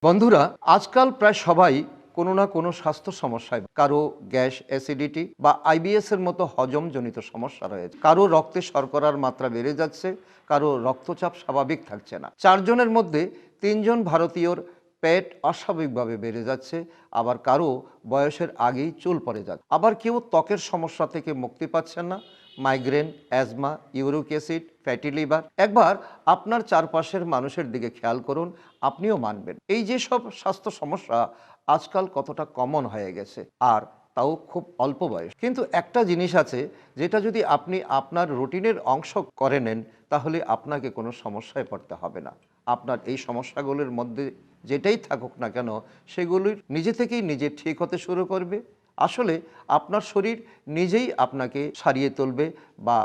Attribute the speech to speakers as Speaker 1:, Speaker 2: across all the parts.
Speaker 1: বন্ধুরা, আজকাল প্রায় সবাই কোনো না কোনো স্বাস্থ্য সমস্যায়, কারো গ্যাস অ্যাসিডিটি বা আইবিএস এর মতো হজমজনিত সমস্যা রয়েছে, কারো রক্তে শর্করার মাত্রা বেড়ে যাচ্ছে, কারো রক্তচাপ স্বাভাবিক থাকছে না। 4 জনের মধ্যে 3 জন ভারতীয়র পেট অস্বাভাবিকভাবে বেড়ে যাচ্ছে, আবার কারো বয়সের আগেই চুল পড়ে যাচ্ছে, আবার কেউ ত্বকের সমস্যা থেকে মুক্তি পাচ্ছেন না, migraine, asthma, uric acid, fatty liver. একবার আপনার চারপাশের মানুষের দিকে খেয়াল করুন, আপনিও মানবেন এই যে সব স্বাস্থ্য সমস্যা আজকাল কতটা কমন হয়ে গেছে, আর তাও খুব অল্প বয়স। কিন্তু একটা জিনিস আছে, যেটা যদি আপনি আপনার রুটিনের অংশ করে নেন, তাহলে আপনাকে কোনো সমস্যায় পড়তে হবে না। আপনার এই সমস্যাগুলোর মধ্যে যেটাই থাকুক না কেন, সেগুলির নিজে থেকেই নিজে ঠিক হতে শুরু করবে। আসলে আপনার শরীর নিজেই আপনাকে সারিয়ে তুলবে বা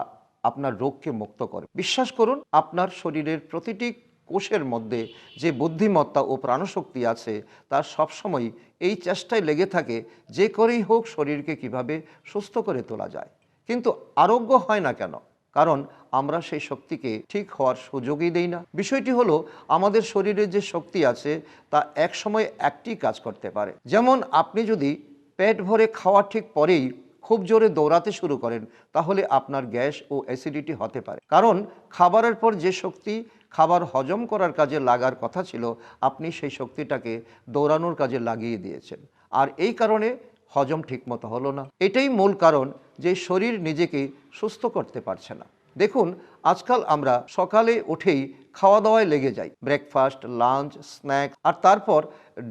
Speaker 1: আপনার রোগকে মুক্ত করে। বিশ্বাস করুন, আপনার শরীরের প্রতিটি কোষের মধ্যে যে বুদ্ধিমত্তা ও প্রাণশক্তি আছে, তার সবসময় এই চেষ্টায় লেগে থাকে যে করেই হোক শরীরকে কিভাবে সুস্থ করে তোলা যায়। কিন্তু আরোগ্য হয় না কেন? কারণ আমরা সেই শক্তিকে ঠিক হওয়ার সুযোগই দেই না। বিষয়টি হলো, আমাদের শরীরে যে শক্তি আছে তা এক সময় একটি কাজ করতে পারে। যেমন আপনি যদি পেট ভরে খাওয়া ঠিক পরেই খুব জোরে দৌড়াতে শুরু করেন, তাহলে আপনার গ্যাস ও অ্যাসিডিটি হতে পারে। কারণ খাবারের পর যে শক্তি খাবার হজম করার কাজে লাগার কথা ছিল, আপনি সেই শক্তিটাকে দৌড়ানোর কাজে লাগিয়ে দিয়েছেন, আর এই কারণে হজম ঠিকমতো হলো না। এটাই মূল কারণ যে শরীর নিজেকে সুস্থ করতে পারছে না। দেখুন, আজকাল আমরা সকালে উঠেই খাওয়া দাওয়ায় লেগে যাই, ব্রেকফাস্ট, লাঞ্চ, স্ন্যাক, আর তারপর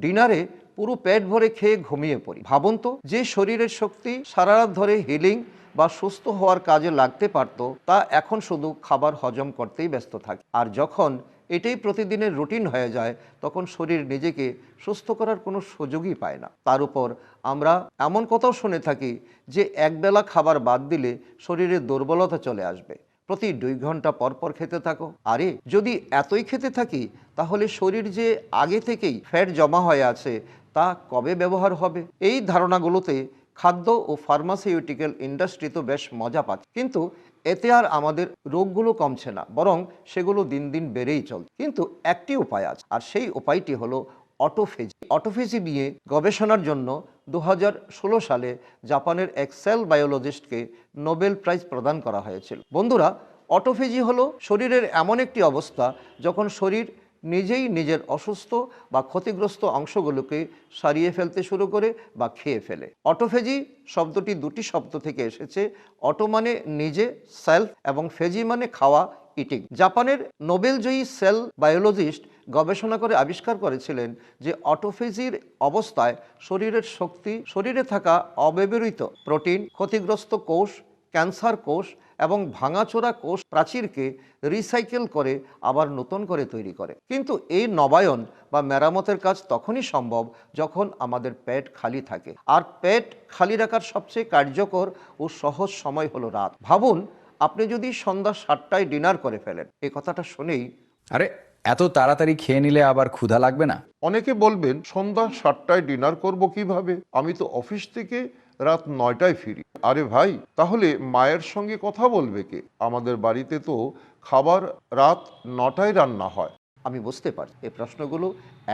Speaker 1: ডিনারে পুরো পেট ভরে খেয়ে ঘুমিয়ে পড়ি। ভাবুন তো, যে শরীরের শক্তি সারা রাত ধরে হিলিং বা সুস্থ হওয়ার কাজে লাগতে পারত, তা এখন শুধু খাবার হজম করতেই ব্যস্ত থাকে। আর যখন এটাই প্রতিদিনের রুটিন হয়ে যায়, তখন শরীর নিজেকে সুস্থ করার কোনো সুযোগই পায় না। তার উপর আমরা এমন কথাও শুনে থাকি যে একবেলা খাবার বাদ দিলে শরীরে দুর্বলতা চলে আসবে, প্রতি 2 ঘন্টা পর পর খেতে থাকো। আরে, যদি এতই খেতে থাকি, তাহলে শরীর যে আগে থেকেই ফ্যাট জমা হয়ে আছে, তা কবে ব্যবহার হবে? এই ধারণাগুলোতে খাদ্য ও ফার্মাসিউটিক্যাল ইন্ডাস্ট্রি তো বেশ মজা পাচ্ছে, কিন্তু এতে আর আমাদের রোগগুলো কমছে না, বরং সেগুলো দিন দিন বেড়েই চলছে। কিন্তু একটি উপায় আছে, আর সেই উপায়টি হলো অটোফেজি। অটোফেজি নিয়ে গবেষণার জন্য 2016 সালে জাপানের এক সেল বায়োলজিস্টকে নোবেল প্রাইজ প্রদান করা হয়েছিল। বন্ধুরা, অটোফেজি হলো শরীরের এমন একটি অবস্থা যখন শরীর নিজেই নিজের অসুস্থ বা ক্ষতিগ্রস্ত অংশগুলোকে সারিয়ে ফেলতে শুরু করে বা খেয়ে ফেলে। অটোফেজি শব্দটি দুটি শব্দ থেকে এসেছে। অটো মানে নিজে, সেলফ, এবং ফেজি মানে খাওয়া, ইটিং। জাপানের নোবেলজয়ী সেল বায়োলজিস্ট গবেষণা করে আবিষ্কার করেছিলেন যে অটোফেজির অবস্থায় শরীরের শক্তি শরীরে থাকা অব্যবহৃত প্রোটিন, ক্ষতিগ্রস্ত কোষ, ক্যান্সার কোষ এবং ভাঙাচোরা কোষ প্রাচীরকে রিসাইকেল করে আবার নতুন করে তৈরি করে। কিন্তু এই নবায়ন বা মেরামতের কাজ তখনই সম্ভব যখন আমাদের পেট খালি থাকে, আর পেট খালি রাখার সবচেয়ে কার্যকর ও সহজ সময় হলো রাত। ভাবুন, আপনি যদি সন্ধ্যা 7টায় ডিনার করে ফেলেন, এই কথাটা শুনেই
Speaker 2: আরে, এত তাড়াতাড়ি খেয়ে নিলে আবার ক্ষুধা লাগবে না?
Speaker 3: অনেকে বলবেন, সন্ধ্যা 7টায় ডিনার করব কিভাবে? আমি তো অফিস থেকে রাত 9টায় ফিরি। আরে ভাই, তাহলে মায়ের সঙ্গে কথা বলবে কে? আমাদের বাড়িতে তো খাবার রাত 9টায় রান্না হয়।
Speaker 1: আমি বুঝতে পারি এই প্রশ্নগুলো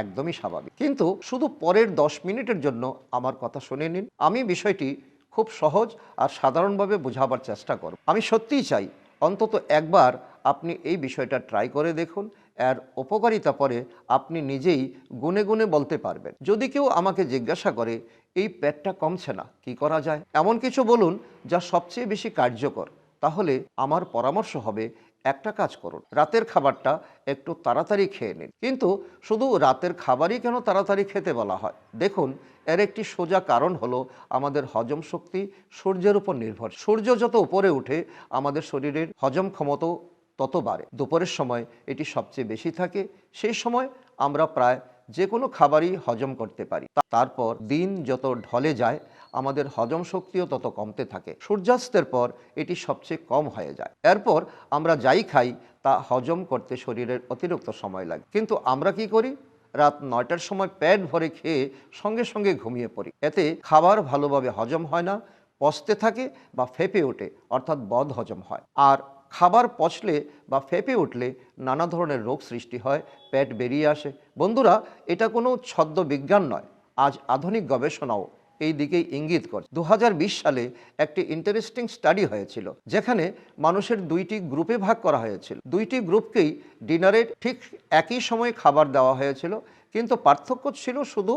Speaker 1: একদমই স্বাভাবিক, কিন্তু শুধু পরের 10 মিনিটের জন্য আমার কথা শুনে নিন। আমি বিষয়টি খুব সহজ আর সাধারণভাবে বোঝাবার চেষ্টা করব। আমি সত্যিই চাই অন্তত একবার আপনি এই বিষয়টা ট্রাই করে দেখুন। এর উপকারিতা পরে আপনি নিজেই গুনে গুনে বলতে পারবেন। যদি কেউ আমাকে জিজ্ঞাসা করে এই পেটটা কমছে না, কি করা যায়, এমন কিছু বলুন যা সবচেয়ে বেশি কার্যকর, তাহলে আমার পরামর্শ হবে, একটা কাজ করুন, রাতের খাবারটা একটু তাড়াতাড়ি খেয়ে নিন। কিন্তু শুধু রাতের খাবারই কেন তাড়াতাড়ি খেতে বলা হয়? দেখুন, এর একটি সোজা কারণ হলো আমাদের হজম শক্তি সূর্যের উপর নির্ভর। সূর্য যত উপরে উঠে, আমাদের শরীরের হজম ক্ষমতাও তত বাড়ে। দুপুরের সময় এটি সবচেয়ে বেশি থাকে। সেই সময় আমরা প্রায় যে কোনো খাবারই হজম করতে পারি। তারপর দিন যত ঢলে যায়, আমাদের হজম শক্তিও তত কমতে থাকে। সূর্যাস্তের পর এটি সবচেয়ে কম হয়ে যায়। এরপর আমরা যাই খাই তা হজম করতে শরীরের অতিরিক্ত সময় লাগে। কিন্তু আমরা কি করি? রাত 9টার সময় পেট ভরে খেয়ে সঙ্গে সঙ্গে ঘুমিয়ে পড়ি। এতে খাবার ভালোভাবে হজম হয় না, পচতে থাকে বা ফেঁপে ওঠে, অর্থাৎ বদ হজম হয়। আর খাবার পচলে বা ফেঁপে উঠলে নানা ধরনের রোগ সৃষ্টি হয়, পেট বেরিয়ে আসে। বন্ধুরা, এটা কোনো ছদ্ম বিজ্ঞান নয়, আজ আধুনিক গবেষণাও এই দিকেই ইঙ্গিত করছে। 2020 সালে একটি ইন্টারেস্টিং স্টাডি হয়েছিল, যেখানে মানুষের দুইটি গ্রুপে ভাগ করা হয়েছিল। দুইটি গ্রুপকেই ডিনারে ঠিক একই সময়ে খাবার দেওয়া হয়েছিল, কিন্তু পার্থক্য ছিল শুধু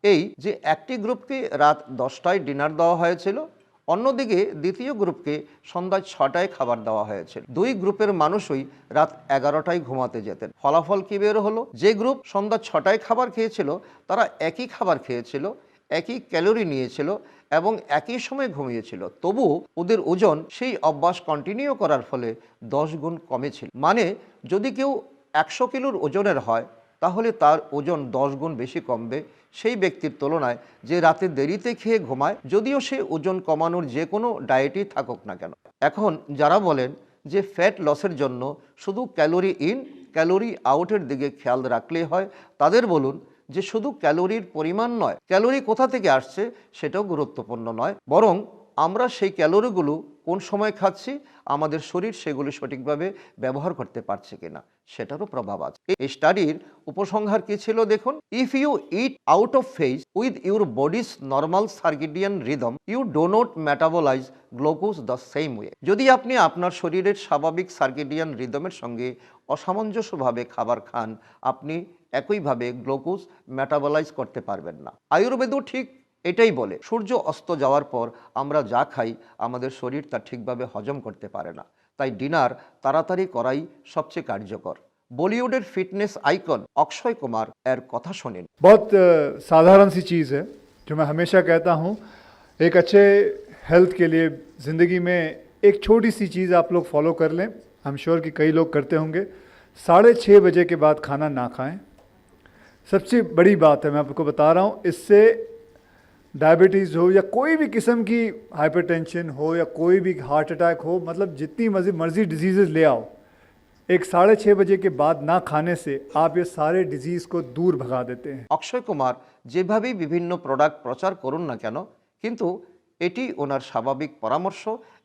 Speaker 1: এই যে একটি গ্রুপকে রাত 10টায় ডিনার দেওয়া হয়েছিল, অন্যদিকে দ্বিতীয় গ্রুপকে সন্ধ্যা 6টায় খাবার দেওয়া হয়েছিল। দুই গ্রুপের মানুষই রাত 11টায় ঘুমাতে যেতেন। ফলাফল কি বের হলো? যে গ্রুপ সন্ধ্যা 6টায় খাবার খেয়েছিল তারা একই খাবার খেয়েছিল, একই ক্যালোরি নিয়েছিল এবং একই সময় ঘুমিয়েছিল, তবু ওদের ওজন সেই অভ্যাস কন্টিনিউ করার ফলে 10 গুণ কমেছিল। মানে যদি কেউ 100 কিলোর ওজনের হয়, তাহলে তার ওজন 10 গুণ বেশি কমবে সেই ব্যক্তির তুলনায় যে রাতে দেরিতে খেয়ে ঘুমায়, যদিও সে ওজন কমানোর যে কোনো ডায়েটই থাকুক না কেন। এখন যারা বলেন যে ফ্যাট লসের জন্য শুধু ক্যালোরি ইন ক্যালোরি আউটের দিকে খেয়াল রাখলেই হয়, তাদের বলুন যে শুধু ক্যালোরির পরিমাণ নয়, ক্যালোরি কোথা থেকে আসছে সেটাও গুরুত্বপূর্ণ নয়, বরং আমরা সেই ক্যালোরিগুলো কোন সময় খাচ্ছি, আমাদের শরীর সেগুলি সঠিকভাবে ব্যবহার করতে পারছে কিনা সেটারও প্রভাব আছে। এই স্টাডির উপসংহার কি ছিল দেখুন। If you eat out of phase with your body's normal circadian rhythm, you do not metabolise glucose the same way. যদি আপনি আপনার শরীরের স্বাভাবিক সার্কেডিয়ান রিদমের সঙ্গে অসামঞ্জস্যভাবে খাবার খান, আপনি একইভাবে গ্লুকোজ মেটাবলাইজ করতে পারবেন না। আয়ুর্বেদও ঠিক এটাই বলে, সূর্য অস্ত যাওয়ার পর আমরা যা খাই আমাদের শরীর তা ঠিকভাবে হজম করতে পারে না, তাই ডিনার তাড়াতাড়ি করাই সবচেয়ে কার্যকর। বলিউডের ফিটনেস আইকন অক্ষয় কুমার এর কথা শোনেন।
Speaker 4: बहुत साधारण सी चीज़ है जो मैं हमेशा कहता हूँ, एक अच्छे हेल्थ के लिए ज़िंदगी में एक छोटी सी चीज़ आप लोग फॉलो कर लें। आई एम श्योर कि कई लोग करते होंगे। 6:30 बजे के बाद खाना ना खाएं। सबसे बड़ी बात है, मैं आपको बता रहा हूँ, इससे डायबिटीज़ हो या कोई भी किस्म की हाइपरटेंशन हो या कोई भी हार्ट अटैक हो, मतलब जितनी मर्जी डिजीज़ ले आओ, एक 6:30 बजे के बाद ना खाने से आप ये सारे डिजीज़ को दूर भगा देते हैं।
Speaker 1: অক্ষয় কুমার যেভাবেই বিভিন্ন প্রোডাক্ট প্রচার করুন না কেন, কিন্তু এটি ওনার স্বাভাবিক পরামর্শ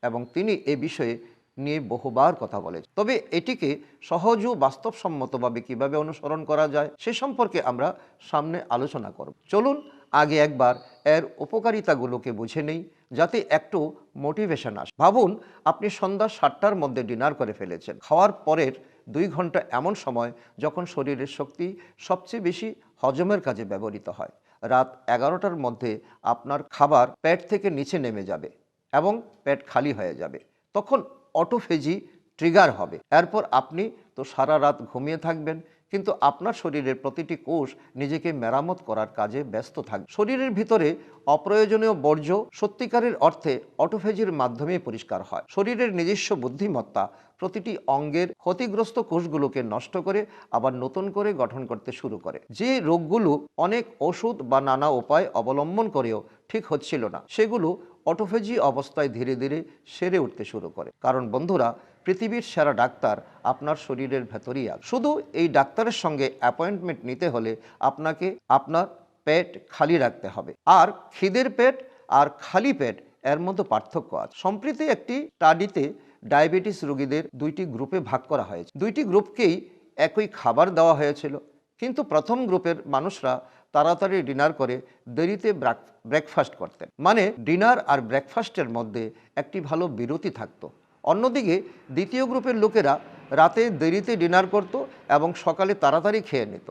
Speaker 1: এবং তিনি এ বিষয়ে নিয়ে বহুবার কথা বলেছেন। তবে এটিকে সহজ ও বাস্তবসম্মতভাবে কিভাবে অনুসরণ করা যায় সে সম্পর্কে আমরা সামনে আলোচনা করব। চলুন আগে একবার এর উপকারিতাগুলোকে বুঝে নেই, যাতে একটু মোটিভেশন আসে। ভাবুন আপনি সন্ধ্যা 7টার মধ্যে ডিনার করে ফেলেছেন। খাওয়ার পরের 2 ঘন্টা এমন সময় যখন শরীরের শক্তি সবচেয়ে বেশি হজমের কাজে ব্যবহৃত হয়। রাত 11টার মধ্যে আপনার খাবার পেট থেকে নিচে নেমে যাবে এবং পেট খালি হয়ে যাবে, তখন অটোফেজি ট্রিগার হবে। এরপর আপনি তো সারা রাত ঘুমিয়ে থাকবেন, কিন্তু আপনার শরীরের প্রতিটি কোষ নিজেকে মেরামত করার কাজে ব্যস্ত থাকবে। শরীরের ভিতরে অপ্রয়োজনীয় বর্জ্য সত্যিকারের অর্থে অটোফেজির মাধ্যমে পরিষ্কার হয়। শরীরের নিজস্ব বুদ্ধিমত্তা প্রতিটি অঙ্গের ক্ষতিগ্রস্ত কোষগুলোকে নষ্ট করে আবার নতুন করে গঠন করতে শুরু করে। যে রোগগুলো অনেক ওষুধ বা নানা উপায় অবলম্বন করেও ঠিক হচ্ছিল না, সেগুলো অটোফেজি অবস্থায় ধীরে ধীরে সেরে উঠতে শুরু করে। কারণ বন্ধুরা, পৃথিবীর সেরা ডাক্তার আপনার শরীরের ভেতরেই আছে। শুধু এই ডাক্তারের সঙ্গে অ্যাপয়েন্টমেন্ট নিতে হলে আপনাকে আপনার পেট খালি রাখতে হবে। আর খিদের পেট আর খালি পেট এর মধ্যে পার্থক্য আছে। সম্প্রতি একটি স্টাডিতে ডায়াবেটিস রোগীদের 2টি গ্রুপে ভাগ করা হয়েছে। 2টি গ্রুপকেই একই খাবার দেওয়া হয়েছিল, কিন্তু প্রথম গ্রুপের মানুষরা তাড়াতাড়ি ডিনার করে দেরিতে ব্রেকফাস্ট করতেন, মানে ডিনার আর ব্রেকফাস্টের মধ্যে একটি ভালো বিরতি থাকতো। অন্যদিকে দ্বিতীয় গ্রুপের লোকেরা রাতে দেরিতে ডিনার করত এবং সকালে তাড়াতাড়ি খেয়ে নিত।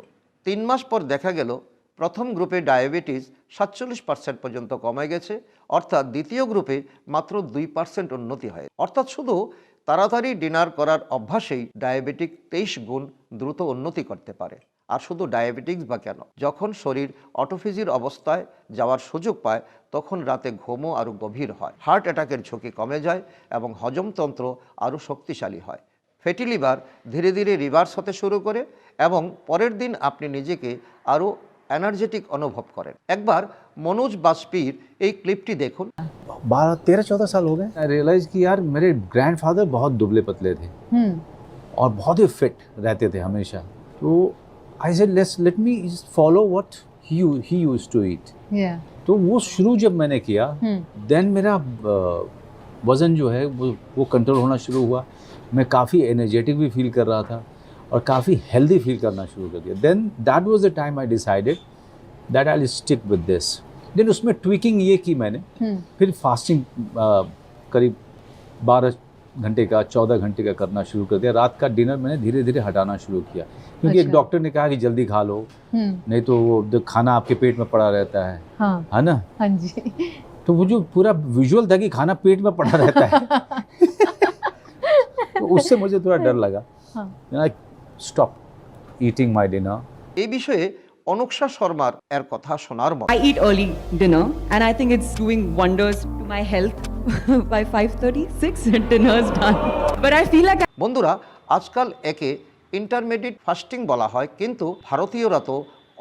Speaker 1: 3 মাস পর দেখা গেল প্রথম গ্রুপে ডায়াবেটিস 47% পর্যন্ত কমে গেছে, অর্থাৎ দ্বিতীয় গ্রুপে মাত্র 2% উন্নতি হয়। অর্থাৎ শুধু তাড়াতাড়ি ডিনার করার অভ্যাসেই ডায়াবেটিক 23 গুণ দ্রুত উন্নতি করতে পারে। আর শুধু ডায়াবেটিক্স বা কেন, যখন শরীর অটোফেজির অবস্থায় যাওয়ার সুযোগ পায় তখন রাতে ঘুমও আরও গভীর হয়, হার্ট অ্যাটাকের ঝুঁকি কমে যায় এবং হজমতন্ত্র আরও শক্তিশালী হয়। ফ্যাটি লিভার ধীরে ধীরে রিভার্স হতে শুরু করে এবং পরের দিন আপনি নিজেকে আরও এনার্জেটিক অনুভব করেন। একবার মনোজ বাজপেয়ীর এই ক্লিপটি দেখুন।
Speaker 5: 12-13-14 साल हो गए। आई रियलाइज कि यार मेरे ग्रैंडफादर बहुत दुबले पतले थे और बहुत ही फिट रहते थे हमेशा। तो I said let me follow what he used to eat. तो वो शुरू जब मैंने किया देन मेरा वज़न जो है वो कंट्रोल होना शुरू हुआ। मैं काफ़ी एनर्जेटिक भी फील कर रहा था और काफ़ी हेल्दी फील करना शुरू कर दिया. Then that was the time I decided that I will stick with this. Then उसमें ट्विकिंग ये की मैंने, फिर फास्टिंग करीब 12 घंटे का 14 घंटे का करना शुरू कर दिया. रात का डिनर मैंने धीरे धीरे हटाना शुरू किया, क्योंकि एक डॉक्टर ने कहा कि जल्दी खा लो, नहीं तो वो खाना आपके पेट में पड़ा रहता है. हाँ. है ना.
Speaker 6: हाँ जी.
Speaker 5: तो वो जो पूरा विजुअल था कि खाना पेट में पड़ा रहता है तो उससे मुझे थोड़ा डर लगा. I stop eating my dinner.
Speaker 1: এই বিষয়ে অনুক্ষা শর্মার এর কথা শোনার মতো।
Speaker 7: I eat early dinner and I think it's doing wonders to my health. By 5:36 dinner is done. But I feel like
Speaker 1: বন্ধুরা, আজকাল একে ইন্টারমিডিয়েট ফাস্টিং বলা হয়, কিন্তু ভারতীয়রা তো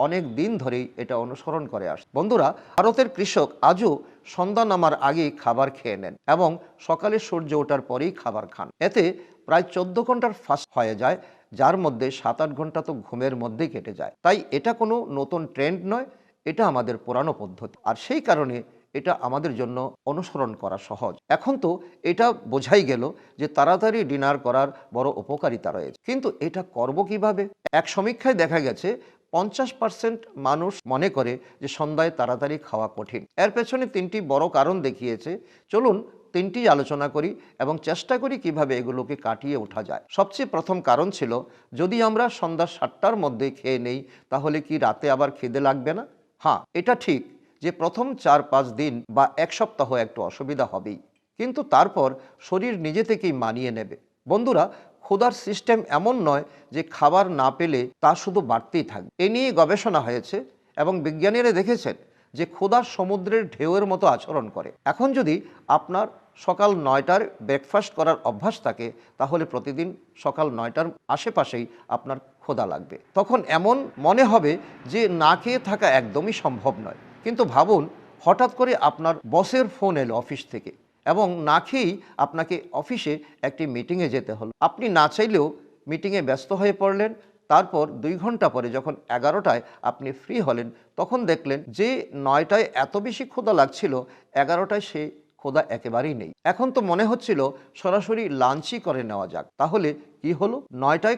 Speaker 1: অনেক দিন ধরেই এটা অনুসরণ করে আসে। বন্ধুরা, ভারতের কৃষক আজও সন্ধ্যা নামার আগেই খাবার খেয়ে নেন এবং সকালে সূর্য ওঠার পরেই খাবার খান। এতে প্রায় 14 ঘন্টার ফাস্ট হয়ে যায়, যার মধ্যে 7-8 ঘন্টা তো ঘুমের মধ্যেই কেটে যায়। তাই এটা কোনো নতুন ট্রেন্ড নয়, এটা আমাদের পুরানো পদ্ধতি, আর সেই কারণে এটা আমাদের জন্য অনুসরণ করা সহজ। এখন তো এটা বোঝাই গেল যে তাড়াতাড়ি ডিনার করার বড় উপকারিতা রয়েছে, কিন্তু এটা করব কিভাবে? এক সমীক্ষায় দেখা গেছে 50% মানুষ মনে করে যে সন্ধ্যায় তাড়াতাড়ি খাওয়া কঠিন। এর পেছনে 3টি বড় কারণ দেখিয়েছে। চলুন 3টি আলোচনা করি এবং চেষ্টা করি কিভাবে এগুলোকে কাটিয়ে ওঠা যায়। সবচেয়ে প্রথম কারণ ছিল, যদি আমরা সন্ধ্যা 7টার মধ্যে খেয়ে নেই তাহলে কি রাতে আবার খিদে লাগবে না? হ্যাঁ, এটা ঠিক যে প্রথম 4-5 দিন বা 1 সপ্তাহ একটু অসুবিধা হবেই, কিন্তু তারপর শরীর নিজে থেকেই মানিয়ে নেবে। বন্ধুরা, ক্ষুধার সিস্টেম এমন নয় যে খাবার না পেলে তা শুধু বাড়তেই থাকবে। এ নিয়ে গবেষণা হয়েছে এবং বিজ্ঞানীরা দেখেছেন যে ক্ষুধার সমুদ্রের ঢেউয়ের মতো আচরণ করে। এখন যদি আপনার সকাল 9টার ব্রেকফাস্ট করার অভ্যাস থাকে, তাহলে প্রতিদিন সকাল 9টার আশেপাশেই আপনার ক্ষুধা লাগবে। তখন এমন মনে হবে যে না খেয়ে থাকা একদমই সম্ভব নয়। কিন্তু ভাবুন, হঠাৎ করে আপনার বসের ফোন এলো অফিস থেকে এবং না খেয়েই আপনাকে অফিসে একটি মিটিংয়ে যেতে হলো। আপনি না চাইলেও মিটিংয়ে ব্যস্ত হয়ে পড়লেন। তারপর 2 ঘন্টা পরে যখন 11টায় আপনি ফ্রি হলেন, তখন দেখলেন যে 9টায় এত বেশি ক্ষুধা লাগছিল, 11টায় সে ক্ষুধা একেবারেই নেই। এখন তো মনে হচ্ছিল সরাসরি লাঞ্চই করে নেওয়া যাক। তাহলে কি হলো? 9টায়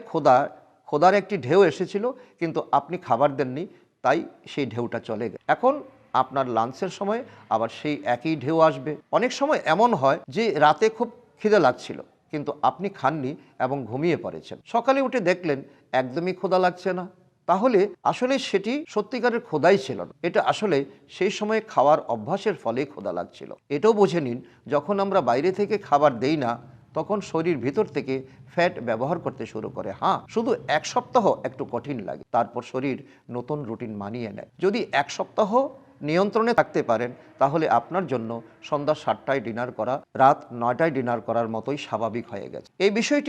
Speaker 1: ক্ষুধার একটি ঢেউ এসেছিল, কিন্তু আপনি খাবার দেননি, তাই সেই ঢেউটা চলে গেল। এখন আপনার লাঞ্চের সময় আবার সেই একই ঢেউ আসবে। অনেক সময় এমন হয় যে রাতে খুব খিদে লাগছিল, কিন্তু আপনি খাননি এবং ঘুমিয়ে পড়েছেন। সকালে উঠে দেখলেন একদমই ক্ষুধা লাগছে না। তাহলে আসলে সেটি সত্যিকারের ক্ষুধাই ছিল না, এটা আসলে সেই সময় খাওয়ার অভ্যাসের ফলেই ক্ষুধা লাগছিল। এটাও বুঝে নিন, যখন আমরা বাইরে থেকে খাবার দেই না, তখন শরীর ভিতর থেকে ফ্যাট ব্যবহার করতে শুরু করে। হ্যাঁ, শুধু 1 সপ্তাহ একটু কঠিন লাগে, তারপর শরীর নতুন রুটিন মানিয়ে নেয়। যদি 1 সপ্তাহ নিয়ন্ত্রণে থাকতে পারেন, তাহলে আপনার জন্য সন্ধ্যা 7টায় ডিনার করা রাত 9টায় ডিনার করার মতোই স্বাভাবিক হয়ে গেছে। এই বিষয়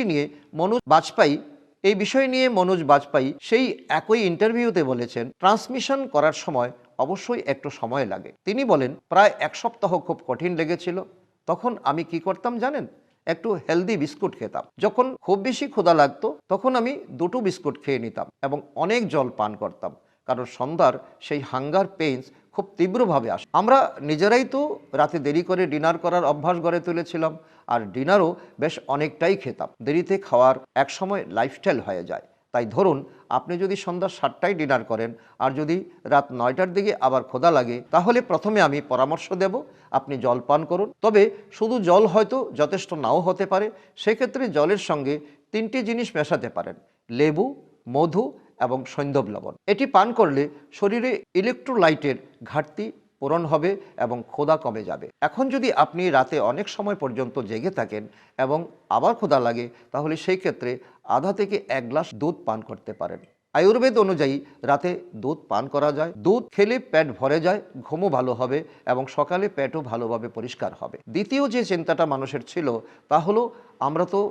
Speaker 1: নিয়ে মনোজ বাজপেয়ী সেই একই ইন্টারভিউতে বলেছেন, ট্রান্সমিশন করার সময় অবশ্যই একটু সময় লাগে। তিনি বলেন, প্রায় 1 সপ্তাহ খুব কঠিন লেগেছিল। তখন আমি কি করতাম জানেন? একটু হেলদি বিস্কুট খেতাম। যখন খুব বেশি ক্ষুধা লাগতো, তখন আমি 2টো বিস্কুট খেয়ে নিতাম এবং অনেক জল পান করতাম, কারণ সন্ধ্যার সেই হাঙ্গার পেইন্স খুব তীব্রভাবে আসে। আমরা নিজেরাই তো রাতে দেরি করে ডিনার করার অভ্যাস গড়ে তুলেছিলাম, আর ডিনারও বেশ অনেকটাই খেতাম। দেরিতে খাওয়ার এক সময় লাইফস্টাইল হয়ে যায়। তাই ধরুন, আপনি যদি সন্ধ্যা 7টায় ডিনার করেন আর যদি রাত 9টার দিকে আবার ক্ষুধা লাগে, তাহলে প্রথমে আমি পরামর্শ দেব আপনি জল পান করুন। তবে শুধু জল হয়তো যথেষ্ট নাও হতে পারে। সেক্ষেত্রে জলের সঙ্গে 3টি জিনিস মেশাতে পারেন: লেবু, মধু এবং সৈন্ধব লবণ। এটি পান করলে শরীরে ইলেকট্রোলাইটের ঘাটতি পূরণ হবে এবং ক্ষুধা কমে যাবে। এখন যদি আপনি রাতে অনেক সময় পর্যন্ত জেগে থাকেন এবং আবার ক্ষুধা লাগে, তাহলে সেই ক্ষেত্রে আধা থেকে 1 গ্লাস দুধ পান করতে পারেন। আয়ুর্বেদ অনুযায়ী রাতে দুধ পান করা যায়। দুধ খেলে পেট ভরে যায়, ঘুমও ভালো হবে এবং সকালে পেটও ভালোভাবে পরিষ্কার হবে। দ্বিতীয় যে চিন্তাটা মানুষের ছিল তা হলো, আমরা তো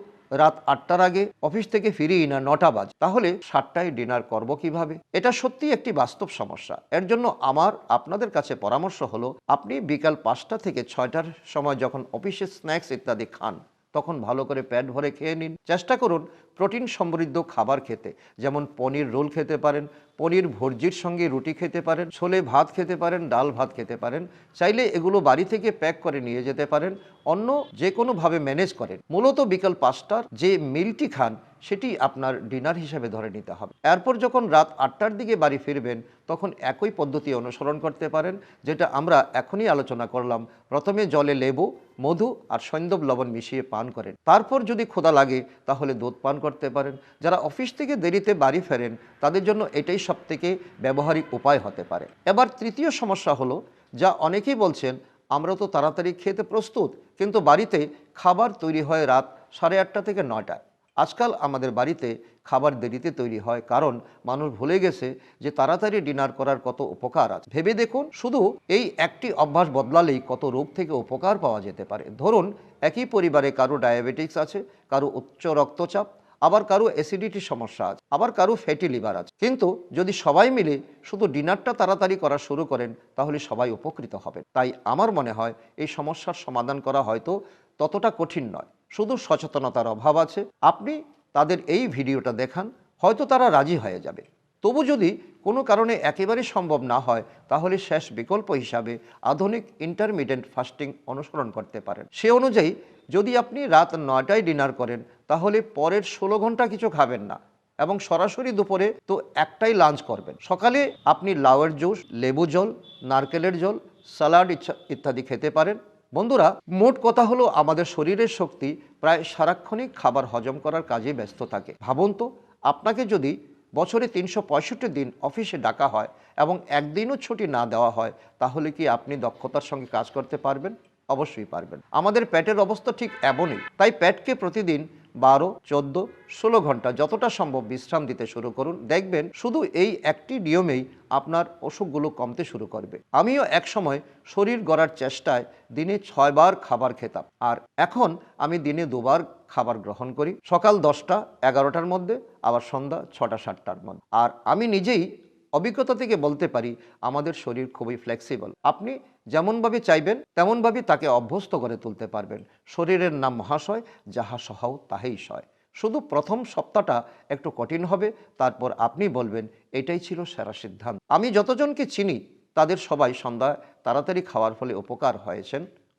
Speaker 1: রাত 8টার আগে অফিস থেকে ফিরি না, 9টা বাজে, তাহলে 7টায় ডিনার করব কিভাবে? এটা সত্যি একটি বাস্তব সমস্যা। এর জন্য আমার আপনাদের কাছে পরামর্শ হলো, আপনি বিকাল 5টা থেকে 6টার সময় যখন অফিসে স্ন্যাক্স ইত্যাদি খান, তখন ভালো করে পেট ভরে খেয়ে নিন। চেষ্টা করুন প্রোটিন সমৃদ্ধ খাবার খেতে, যেমন পনির রোল খেতে পারেন, পনির ভুর্জির সঙ্গে রুটি খেতে পারেন, ছোলে ভাত খেতে পারেন, ডাল ভাত খেতে পারেন। চাইলে এগুলো বাড়ি থেকে প্যাক করে নিয়ে যেতে পারেন, অন্য যে কোনোভাবে ম্যানেজ করেন। মূলত বিকাল 5টার যে মিলটি খান সেটি আপনার ডিনার হিসেবে ধরে নিতে হবে। এরপর যখন রাত 8টার দিকে বাড়ি ফিরবেন তখন একই পদ্ধতি অনুসরণ করতে পারেন, যেটা আমরা এখনই আলোচনা করলাম। প্রথমে জলে লেবু, মধু আর সৈন্দব লবণ মিশিয়ে পান করেন। তারপর যদি ক্ষুধা লাগে তাহলে দুধ পান করতে পারেন। যারা অফিস থেকে দেরিতে বাড়ি ফেরেন তাদের জন্য এটাই সবথেকে ব্যবহারিক উপায় হতে পারে। এবার তৃতীয় সমস্যা হলো, যা অনেকেই বলছেন, আমরা তো তাড়াতাড়ি খেতে প্রস্তুত, কিন্তু বাড়িতে খাবার তৈরি হয় রাত 8:30 থেকে 9টায়। আজকাল আমাদের বাড়িতে খাবার দেরিতে তৈরি হয়, কারণ মানুষ ভুলে গেছে যে তাড়াতাড়ি ডিনার করার কত উপকার আছে। ভেবে দেখুন, শুধু এই একটি অভ্যাস বদলালেই কত রোগ থেকে উপকার পাওয়া যেতে পারে। ধরুন, একই পরিবারে কারো ডায়াবেটিস আছে, কারো উচ্চ রক্তচাপ, আবার কারো অ্যাসিডিটির সমস্যা আছে, আবার কারো ফ্যাটি লিভার আছে। কিন্তু যদি সবাই মিলে শুধু ডিনারটা তাড়াতাড়ি করা শুরু করেন তাহলে সবাই উপকৃত হবেন। তাই আমার মনে হয় এই সমস্যার সমাধান করা হয়তো ততটা কঠিন নয়, শুধু সচেতনতার অভাব আছে। আপনি তাদের এই ভিডিওটা দেখান, হয়তো তারা রাজি হয়ে যাবে। তবু যদি কোনো কারণে একেবারে সম্ভব না হয় তাহলে শেষ বিকল্প হিসাবে আধুনিক ইন্টারমিডিয়েন্ট ফাস্টিং অনুসরণ করতে পারেন। সে অনুযায়ী যদি আপনি রাত 9টায় ডিনার করেন তাহলে পরের 16 ঘন্টা কিছু খাবেন না এবং সরাসরি দুপুরে তো একটাই লাঞ্চ করবেন। সকালে আপনি লাউয়ের জুস, লেবু জল, নারকেলের জল, স্যালাড ইত্যাদি খেতে পারেন। বন্ধুরা, মোট কথা হলো আমাদের শরীরের শক্তি প্রায় সারাক্ষণিক খাবার হজম করার কাজে ব্যস্ত থাকে। ভাবুন তো, আপনাকে যদি বছরে 365 দিন অফিসে ডাকা হয় এবং একদিনও ছুটি না দেওয়া হয়, তাহলে কি আপনি দক্ষতার সঙ্গে কাজ করতে পারবেন? অবশ্যই পারবেন। আমাদের পেটের অবস্থা ঠিক এমনই। তাই পেটকে প্রতিদিন 12, 14, 16 ঘন্টা যতটা সম্ভব বিশ্রাম দিতে শুরু করুন। দেখবেন শুধু এই একটি নিয়মেই আপনার অসুখগুলো কমতে শুরু করবে। আমিও একসময় শরীর গড়ার চেষ্টায় দিনে 6 বার খাবার খেতাম, আর এখন আমি দিনে 2 বার খাবার গ্রহণ করি, সকাল 10টা 11টার মধ্যে, আবার সন্ধ্যা 6টা 7টার মধ্যে। আর আমি নিজেই অভিজ্ঞতা থেকে বলতে পারি আমাদের শরীর খুবই ফ্লেক্সিবল। আপনি যেমনভাবে চাইবেন তেমনভাবে তাকে অভ্যস্ত করে তুলতে পারবেন। শরীরের নাম মহাশয়, যাহা সহাও তাহাই সয়। শুধু প্রথম সপ্তাহটা একটু কঠিন হবে, তারপর আপনি বলবেন এটাই ছিল সেরা সিদ্ধান্ত। আমি যতজনকে চিনি তাদের সবাই সন্ধ্যায় তাড়াতাড়ি খাওয়ার ফলে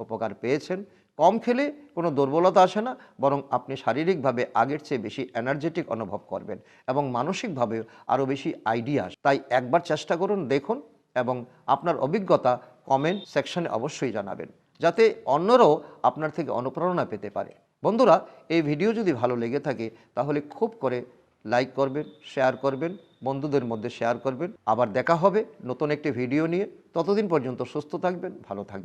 Speaker 1: উপকার পেয়েছেন। কম খেলে কোনো দুর্বলতা আসে না, বরং আপনি শারীরিকভাবে আগের চেয়ে বেশি এনার্জেটিক অনুভব করবেন এবং মানসিকভাবেও আরও বেশি আইডিয়া আসে। তাই একবার চেষ্টা করুন, দেখুন এবং আপনার অভিজ্ঞতা কমেন্ট সেকশনে অবশ্যই জানাবেন, যাতে অন্যরাও আপনার থেকে অনুপ্রেরণা পেতে পারে। বন্ধুরা, এই ভিডিও যদি ভালো লেগে থাকে তাহলে খুব করে লাইক করবেন, শেয়ার করবেন, বন্ধুদের মধ্যে শেয়ার করবেন। আবার দেখা হবে নতুন একটি ভিডিও নিয়ে। ততদিন পর্যন্ত সুস্থ থাকবেন, ভালো থাকবেন।